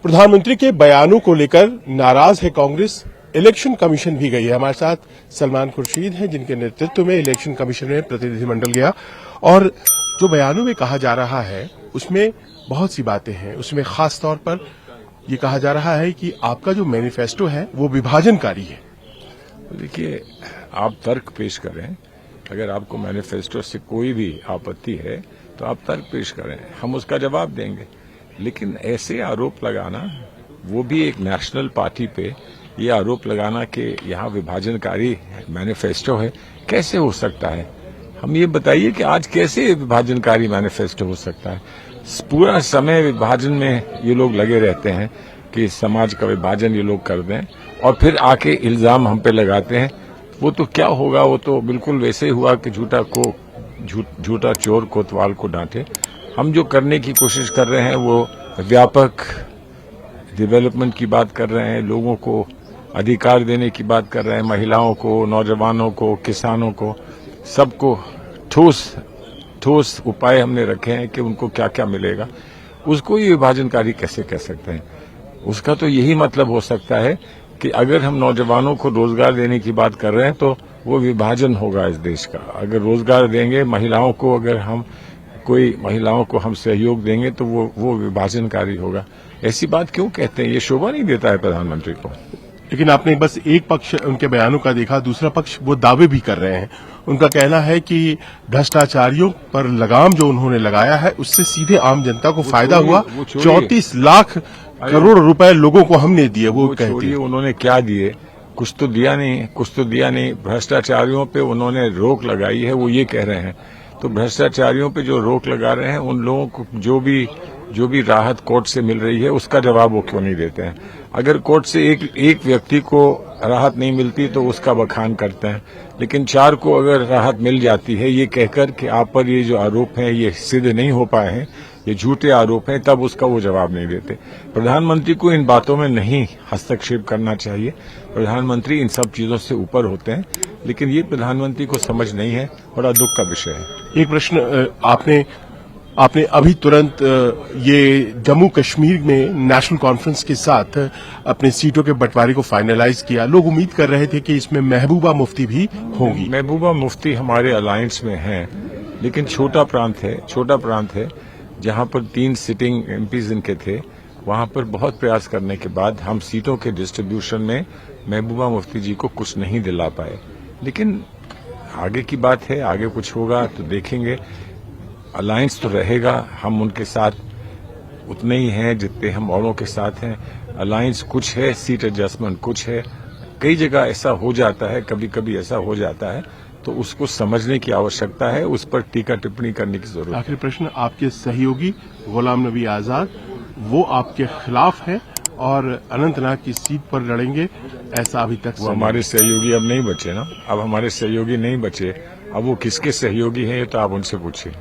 प्रधानमंत्री के बयानों को लेकर नाराज है कांग्रेस। इलेक्शन कमीशन भी गई है। हमारे साथ सलमान खुर्शीद हैं, जिनके नेतृत्व में इलेक्शन कमीशन में प्रतिनिधिमंडल गया और जो बयानों में कहा जा रहा है उसमें बहुत सी बातें हैं। उसमें खास तौर पर ये कहा जा रहा है कि आपका जो मैनिफेस्टो है वो विभाजनकारी है। देखिए, आप तर्क पेश करें। अगर आपको मैनिफेस्टो से कोई भी आपत्ति है तो आप तर्क पेश करें, हम उसका जवाब देंगे। लेकिन ऐसे आरोप लगाना, वो भी एक नेशनल पार्टी पे ये आरोप लगाना कि यहाँ विभाजनकारी मैनिफेस्टो है, कैसे हो सकता है? हम ये बताइए कि आज कैसे विभाजनकारी मैनिफेस्टो हो सकता है? पूरा समय विभाजन में ये लोग लगे रहते हैं कि समाज का विभाजन ये लोग कर दें और फिर आके इल्जाम हम पे लगाते हैं। वो तो क्या होगा, वो तो बिल्कुल वैसे ही हुआ कि झूठा चोर कोतवाल को डांटे। हम जो करने की कोशिश कर रहे हैं वो व्यापक डेवलपमेंट की बात कर रहे हैं, लोगों को अधिकार देने की बात कर रहे हैं, महिलाओं को, नौजवानों को, किसानों को, सबको ठोस उपाय हमने रखे हैं कि उनको क्या क्या मिलेगा। उसको ये विभाजनकारी कैसे कह सकते हैं? उसका तो यही मतलब हो सकता है कि अगर हम नौजवानों को रोजगार देने की बात कर रहे हैं तो वो विभाजन होगा इस देश का। अगर रोजगार देंगे महिलाओं को, अगर हम कोई महिलाओं को हम सहयोग देंगे तो वो विभाजनकारी होगा। ऐसी बात क्यों कहते हैं? ये शोभा नहीं देता है प्रधानमंत्री को। लेकिन आपने बस एक पक्ष उनके बयानों का देखा, दूसरा पक्ष वो दावे भी कर रहे हैं। उनका कहना है कि भ्रष्टाचारियों पर लगाम जो उन्होंने लगाया है उससे सीधे आम जनता को फायदा हुआ। 34 लाख करोड़ रुपए लोगों को हमने दिए। वो कहती है उन्होंने क्या दिए? कुछ तो दिया नहीं। भ्रष्टाचारियों पे उन्होंने रोक लगाई है, वो ये कह रहे हैं। तो भ्रष्टाचारियों पे जो रोक लगा रहे हैं, उन लोगों को जो भी राहत कोर्ट से मिल रही है उसका जवाब वो क्यों नहीं देते हैं? अगर कोर्ट से एक व्यक्ति को राहत नहीं मिलती तो उसका बखान करते हैं, लेकिन 4 को अगर राहत मिल जाती है ये कहकर कि आप पर ये जो आरोप हैं ये सिद्ध नहीं हो पाए हैं, ये झूठे आरोप हैं, तब उसका वो जवाब नहीं देते। प्रधानमंत्री को इन बातों में नहीं हस्तक्षेप करना चाहिए। प्रधानमंत्री इन सब चीजों से ऊपर होते हैं, लेकिन ये प्रधानमंत्री को समझ नहीं है। बड़ा दुख का विषय है। एक प्रश्न, आपने अभी तुरंत ये जम्मू कश्मीर में नेशनल कॉन्फ्रेंस के साथ अपने सीटों के बंटवारे को फाइनलाइज किया। लोग उम्मीद कर रहे थे कि इसमें महबूबा मुफ्ती भी होंगी। महबूबा मुफ्ती हमारे अलायंस में हैं, लेकिन छोटा प्रांत है जहां पर 3 सिटिंग एमपीज इनके थे। वहां पर बहुत प्रयास करने के बाद हम सीटों के डिस्ट्रीब्यूशन में महबूबा मुफ्ती जी को कुछ नहीं दिला पाए। लेकिन आगे की बात है, आगे कुछ होगा तो देखेंगे। अलायंस तो रहेगा, हम उनके साथ उतने ही हैं जितने हम औरों के साथ हैं। अलायंस कुछ है, सीट एडजस्टमेंट कुछ है। कई जगह ऐसा हो जाता है, कभी कभी ऐसा हो जाता है, तो उसको समझने की आवश्यकता है, उस पर टीका टिप्पणी करने की जरूरत है। आखिरी प्रश्न, आपके सहयोगी गुलाम नबी आजाद वो आपके खिलाफ है और अनंतनाग की सीट पर लड़ेंगे, ऐसा अभी तक वो हमारे सहयोगी अब नहीं बचे ना। अब हमारे सहयोगी नहीं बचे, अब वो किसके सहयोगी हैं ये तो आप उनसे पूछिए।